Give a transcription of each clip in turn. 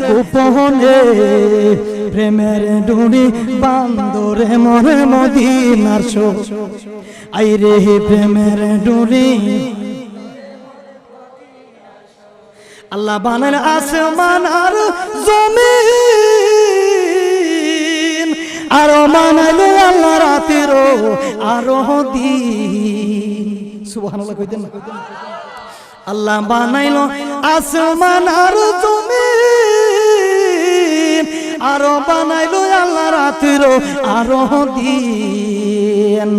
গোপনে প্রেমের ডুরি বান্দরে মোর মদিনার শো আইরে প্রেমের ডুরি আল্লাহ বানান আসমান আর জমিন আর বানাইলো আল্লাহ রাতেরও আরো দিন সুবহানাল্লাহ কইতেন না আল্লাহ বানাইলো আসমান আর জমিন আর বানাইলো আল্লাহ রাতেরও আরো দিন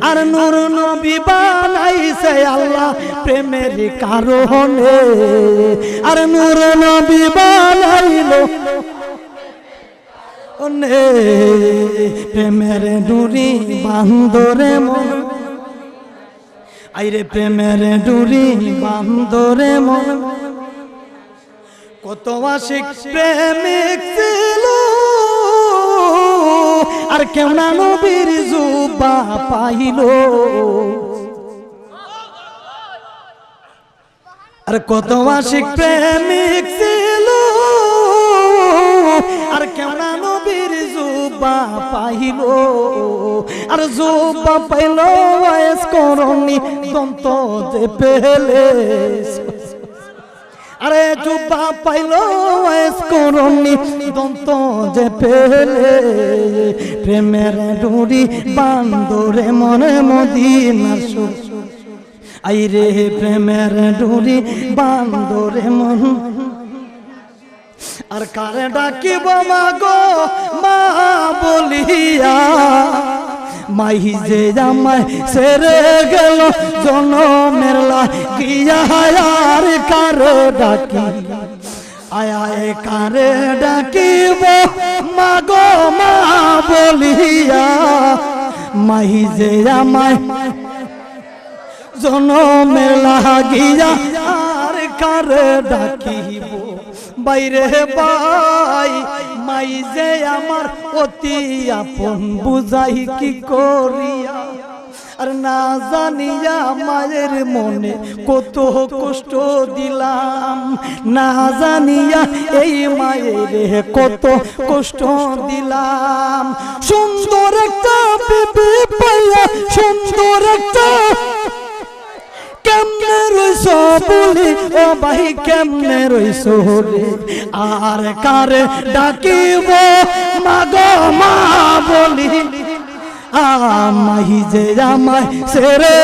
আর নূর নবী বানাইছে আল্লাহ প্রেমের কারণে আর নূর নবী বানাইলো প্রেমের ডুরি বান্দরে মন আইরে প্রেমের ডুরি বান্দরে মন কত আশিক প্রেমিক ছিল আর কেউ না নবীর জুবা পাইল আর কত আশিক প্রেমিক ছিল আর কেউ না নবীর জুবা পাইল আর জুবা পাইল ওয়াইস করনি দন্ত যে পেলে আরে জুবা পাইল ওয়াইস করনি দন্ত যে পেলে প্রেমের ডুরি বান্দরে মনে মদিনার শো আইরে প্রেমের ডুরি বান্দরে মন আর কারে ডাকিব মা গো মা বলিয়া মাই যে আমায় সেরে গেল জনমের লাগিয়া আর কারে ডাকি আয় আয় কারে ডাকিব মা গো মা বলিয়া মাই যে আমায় জনমের লাগিয়া আর কারে ডাকিব বাইরে বাই মাই যে আমার অতি আপন বুঝাই কি করিয়া আর না জানিয়া মায়ের মনে কত কষ্ট দিলাম না জানিয়া এই মায়ের কত কষ্ট দিলাম সুন্দর একটা বিবি পাইয়া সুন্দর একটা কেমনে রইছো বলি ও ভাই কেমনে রইছো রে আর কারে ডাকিব মা গো মা বলি আমাই যে আমায় সেরে